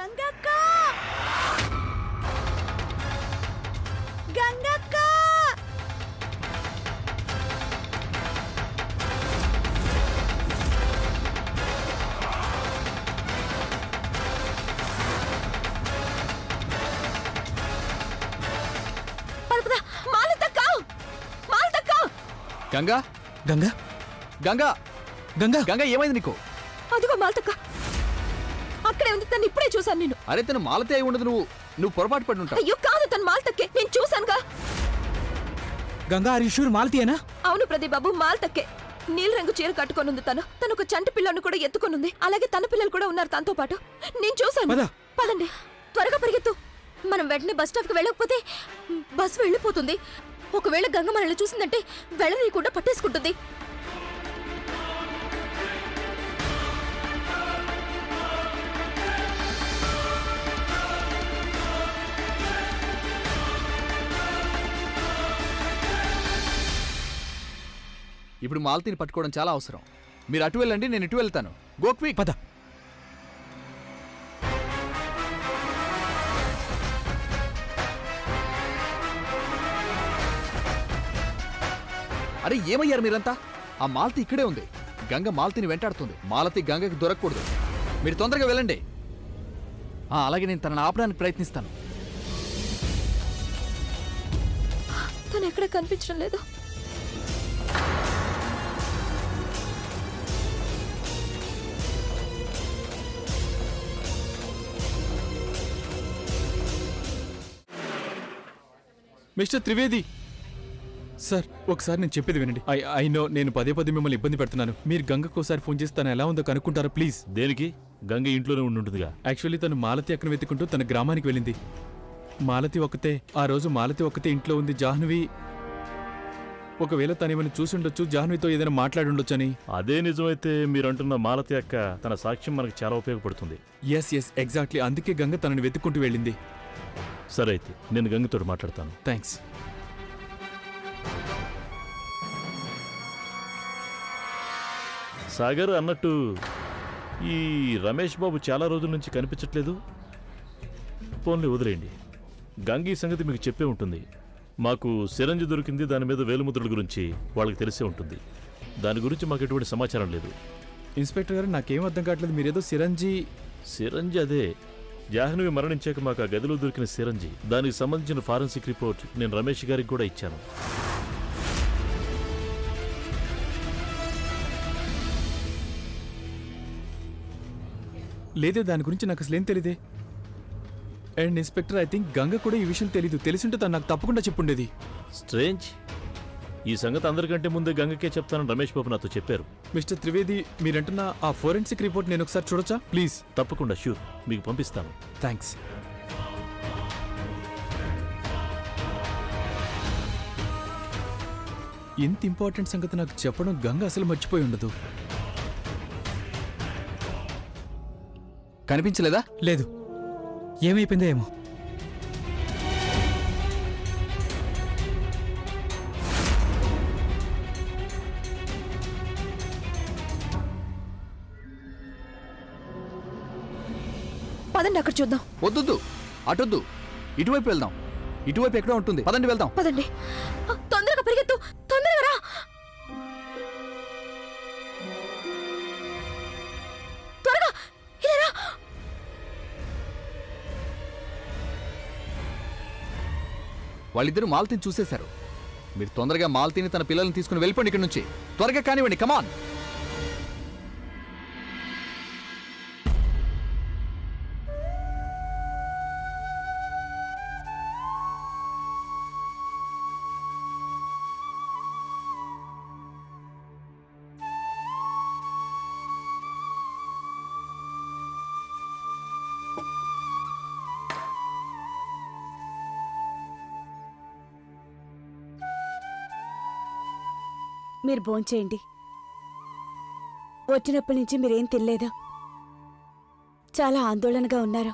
గంగక్క గంగక్క గంగా గంగా గంగా గంగా గంగా ఏమైంది నీకు? అదిగో మాలతక్క అక్కడే ఉంది. తను ఇప్పుడే చూశాను నేను. అరే తను మాలతే అయి ఉండదు. నువ్వు పొరపాటు పడి ఉంటావు. అయ్యో కాదు, తను మాలతక్కే. నేను చూశానుగా. గంగా ఆర్ మాలతీయేనా? అవును ప్రదీప్ బాబు, మాలతక్కే. నీల రంగు చీర కట్టుకొనుంది. తను ఒక చంటి పిల్లను కూడా ఎత్తుకొనుంది. అలాగే తన పిల్లలు కూడా ఉన్నారు తనతో పాటు. నేను చూశాను. పదండి, త్వరగా పరిగెత్తు. మనం వెంటనే బస్ స్టాప్ కి వెళ్ళకపోతే బస్ వెళ్ళిపోతుంది. ఒకవేళ గంగ మనల్ని చూసిందంటే వెళ్ళనీయకుండా పట్టేసుకుంటుంది. ఇప్పుడు మాలతీని పట్టుకోవడం చాలా అవసరం. మీరు అటు వెళ్ళండి, నేను ఇటు వెళ్తాను. Go quick. పద. అరే ఏమయ్యారు మీరంతా? ఆ మాలతి ఇక్కడే ఉంది. గంగ మాలతిని వెంటాడుతుంది. మాలతి గంగకి దొరకకూడదు. మీరు తొందరగా వెళ్ళండి. అలాగే నేను తనని ఆపడానికి ప్రయత్నిస్తాను. తను ఎక్కడ కనిపించడం లేదు. మిస్టర్ త్రివేది సార్, ఒకసారి నేను చెప్పేది వినండి. ఐ నో నేను పదే మిమ్మల్ని ఇబ్బంది పెడుతున్నాను. మీరు గంగకు ఒకసారి ఫోన్ చేసి తను ఎలా ఉందో కనుక్కుంటారా ప్లీజ్? దేనికి? గంగ ఇంట్లోనే ఉంటుందిగా. యాక్చువల్లీ తను మాలతి అక్కను వెతుకుంటూ తన గ్రామానికి వెళ్ళింది. ఆ రోజు మాలతి ఒక్కతే ఇంట్లో ఉంది. జాహ్నవి ఒకవేళ తనేమైనా చూసుండొచ్చు, జాహ్నవితో ఏదైనా మాట్లాడి ఉండొచ్చని. అదే నిజమైతే మీరంటున్న మాలతి అక్క తన సాక్ష్యం మనకు చాలా ఉపయోగపడుతుంది. Yes exactly. అందుకే గంగ తనని వెతుక్కుంటూ వెళ్ళింది. సరే అయితే నేను గంగతో మాట్లాడతాను. థ్యాంక్స్. సాగర్ అన్నట్టు ఈ రమేష్ బాబు చాలా రోజుల నుంచి కనిపించట్లేదు. ఫోన్లే వదిలేయండి. గంగ ఈ సంగతి మీకు చెప్పే ఉంటుంది. మాకు సిరంజి దొరికింది, దాని మీద వేలుముద్రల గురించి వాళ్ళకి తెలిసే ఉంటుంది. దాని గురించి మాకు ఎటువంటి సమాచారం లేదు. ఇన్స్పెక్టర్ గారు, నాకేం అర్థం కావట్లేదు. మీరేదో సిరంజి అదే జాహ్నవి మరణించాక మాకు ఆ గదిలో దొరికిన సిరంజి, దానికి సంబంధించిన ఫారెన్సిక్ రిపోర్ట్ నేను రమేష్ గారికి కూడా ఇచ్చాను. లేదే, దాని గురించి నాకు అసలేం తెలియదే. And inspector, I think Ganga కూడా ఈ విషయం తెలీదు. తెలిసింటే తను నాకు తప్పకుండా చెప్పుండేది. స్ట్రేంజ్. ఈ సంగతి అందరికంటే ముందే గంగకే చెప్తానని రమేష్ బాబు నాతో చెప్పారు. మిస్టర్ త్రివేది, మీరంటున్న ఆ ఫోరెన్సిక్ రిపోర్ట్ నేను ఒకసారి చూడొచ్చా ప్లీజ్? తప్పకుండా, షూర్, మీకు పంపిస్తాను. థ్యాంక్స్. ఇంత ఇంపార్టెంట్ సంగతి నాకు చెప్పడం గంగ అసలు మర్చిపోయి ఉండదు. కనిపించలేదా? లేదు. ఏమైపోయిందో ఏమో. పదండి, అక్కడ చూద్దాం. వద్దు, అటొద్దు, ఇటువైపు వెళ్దాం. ఇటువైపు ఎక్కడో ఉంటుంది. పదండి, వెళ్దాం. పదండి, తొందరగా పరిగెత్తు. తొందరగా రా. త్వరగా ఇలా రా. వాళ్ళిద్దరూ మాలతిని చూసేశారు. మీరు తొందరగా మాలతిని తన పిల్లల్ని తీసుకుని వెళ్ళిపోండి ఇక్కడి నుంచి. త్వరగా కానివ్వండి, కమాన్. మీరు భోంచేయండి. వచ్చినప్పటి నుంచి మీరేం తినలేదా? చాలా ఆందోళనగా ఉన్నారు.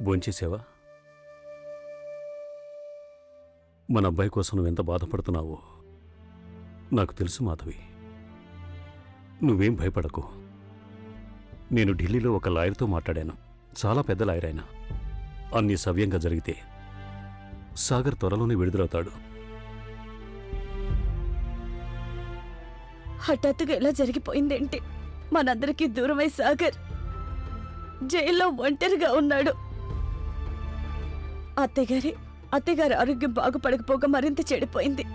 భోంచేసావా? మన అబ్బాయి కోసం నువ్వు ఎంత బాధపడుతున్నావో నాకు తెలుసు మాధవి, నువ్వేం భయపడకు. నేను ఢిల్లీలో ఒక లాయర్తో మాట్లాడాను. చాలా పెద్ద లాయర్ ఆయన. అన్నీ సవ్యంగా జరిగితే సాగర్ త్వరలోనే విడుదలవుతాడు. హఠాత్తుగా ఇలా జరిగిపోయిందేంటి? మనందరికీ దూరమై సాగర్ జైల్లో ఒంటరిగా ఉన్నాడు. అత్తగారి ఆరోగ్యం బాగుపడకపోగా మరింత చెడిపోయింది.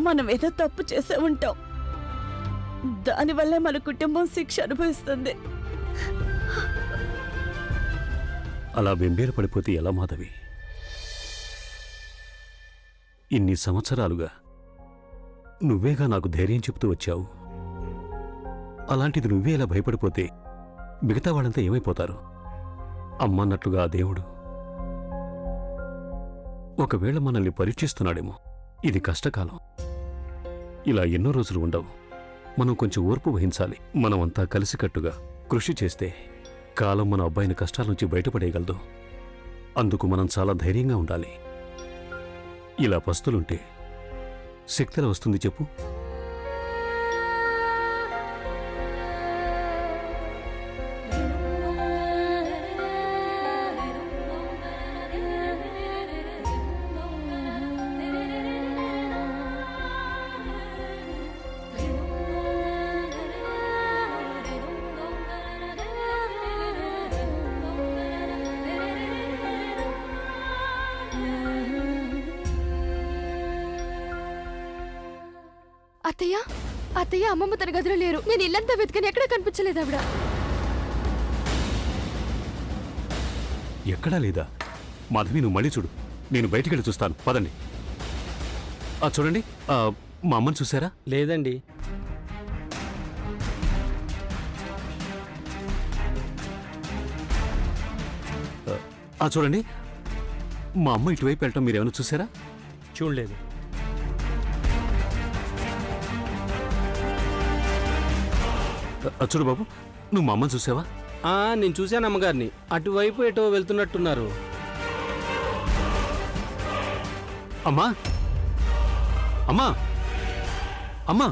మనం ఏదో తప్పు చేసే ఉంటాం. దానివల్లే మన కుటుంబం శిక్ష అనుభవిస్తుంది. అలా బెంబేలు పడిపోతే ఎలా మాధవి? ఇన్ని సంవత్సరాలుగా నువ్వేగా నాకు ధైర్యం చెప్తూ వచ్చావు. అలాంటిది నువ్వే ఇలా భయపడిపోతే మిగతా వాళ్ళంతా ఏమైపోతారు? అమ్మన్నట్లుగా ఆ దేవుడు ఒకవేళ మనల్ని పరీక్షిస్తున్నాడేమో. ఇది కష్టకాలం. ఇలా ఎన్నో రోజులు ఉండవు. మనం కొంచెం ఓర్పు వహించాలి. మనమంతా కలిసికట్టుగా కృషి చేస్తే కాలం మన అబ్బాయిని కష్టాల నుంచి బయటపడేయగలదు. అందుకు మనం చాలా ధైర్యంగా ఉండాలి. ఇలా పస్తులుంటే శక్తిలా వస్తుంది చెప్పు? అత్తయ్య అత్తయ్య అమ్మమ్మ తన గదిలో లేరు. నేను ఇల్లంతా వెతికని ఎక్కడ కనిపించలేదు ఆవిడ. ఎక్కడా లేదా? మాధవి, నువ్వు మళ్ళీ చూడు. నేను బయటికెళ్ళి చూస్తాను. పదండి. చూడండి, మా అమ్మని చూసారా? లేదండి. చూడండి, మా అమ్మ ఇటువైపు వెళ్ళటం మీరేమైనా చూసారా? చూడలేదు. చూడు బాబు, నువ్వు మా అమ్మని చూసావా? నేను చూశాను అమ్మగారిని. అటువైపు ఎటో వెళ్తున్నట్టున్నారు. అమ్మా, అమ్మా, అమ్మా,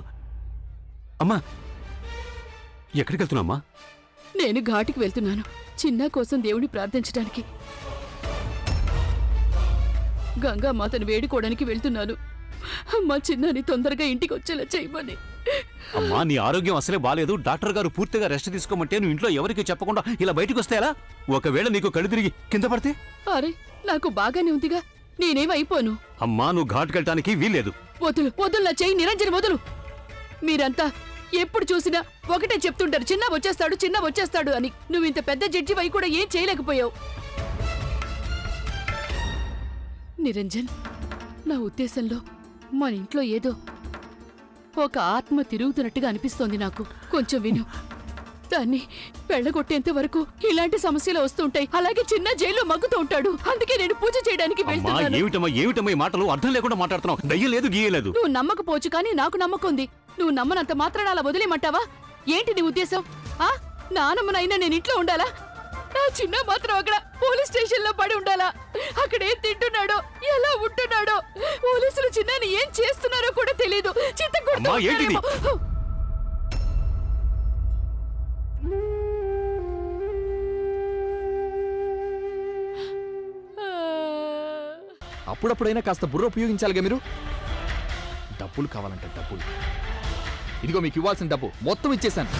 అమ్మా, ఎక్కడికి వెళ్తున్నామ్మా? నేను ఘాటికి వెళ్తున్నాను, చిన్న కోసం దేవుని ప్రార్థించడానికి. గంగామాతను వేడుకోవడానికి వెళ్తున్నాను. మా చిన్నని తొందరగా ఇంటికి వచ్చేలా చేయమని. అమ్మా, నీ ఆరోగ్యం అసలే బాలేదు. డాక్టర్ గారు పూర్తిగా రెస్ట్ తీసుకోమంటే నువ్వు ఇంట్లో ఎవరికి చెప్పకుండా ఇలా బయటకు వస్తే ఎలా? ఒకవేళ నీకు కళ్ళు తిరిగి కింద పడితే? అరే, నాకు బాగానే ఉందిగా, నేనేమైపోను. అమ్మా, నువ్వు ఘాటుకెళ్ళటానికి వీల్లేదు. వదులు వదులు, నా చెయ్యి నిరంజన్ వదులు. మీరంతా ఎప్పుడు చూసినా ఒకటే చెప్తుంటారు, చిన్న వచ్చేస్తాడు అని. నువ్వు ఇంత పెద్ద జడ్జి అయి కూడా ఏం చేయలేకపోయావు. నిరంజన్, నా ఉద్దేశంలో మన ఇంట్లో ఏదో ఒక ఆత్మ తిరుగుతున్నట్టుగా అనిపిస్తోంది నాకు. కొంచెం విను. దాన్ని వెళ్ళగొట్టేంత వరకు ఇలాంటి సమస్యలు వస్తుంటాయి. అలాగే చిన్న జైల్లో మగ్గుతూ ఉంటాడు. అందుకే నేను పూజ చేయడానికి వెళ్తున్నాను. ఏమిటమ్మా ఈ మాటలు? అర్థం లేకుండా మాట్లాడుతున్నావు. దయ్యం లేదు, గీయలేదు. నువ్వు నమ్మకపోవచ్చు, కానీ నాకు నమ్మకం ఉంది. నువ్వు నమ్మనంత మాత్రాన అలా వదిలేమంటావా? ఏంటి నీ ఉద్దేశం? నానమ్మనైనా నేను ఇంట్లో ఉండాలా? నా చిన్న మాత్రం అక్కడ పోలీస్ స్టేషన్ లో పడి ఉండాలా? అక్కడ ఏం తింటున్నాడో, ఎలా ఉంటున్నాడో, పోలీసులు చిన్నాని ఏం చేస్తున్నారో కూడా తెలీదు. అప్పుడప్పుడైనా కాస్త బుర్ర ఉపయోగించాలిగా మీరు. డబ్బులు కావాలంటే డబ్బులు. ఇదిగో మీకు ఇవ్వాల్సిన డబ్బు మొత్తం ఇచ్చేశాను.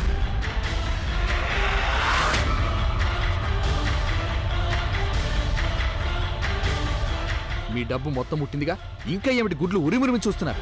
మీ డబ్బు మొత్తం ముట్టిందిగా. ఇంకా ఏమిటి గుడ్లు ఉరిమురిమి చూస్తున్నారు?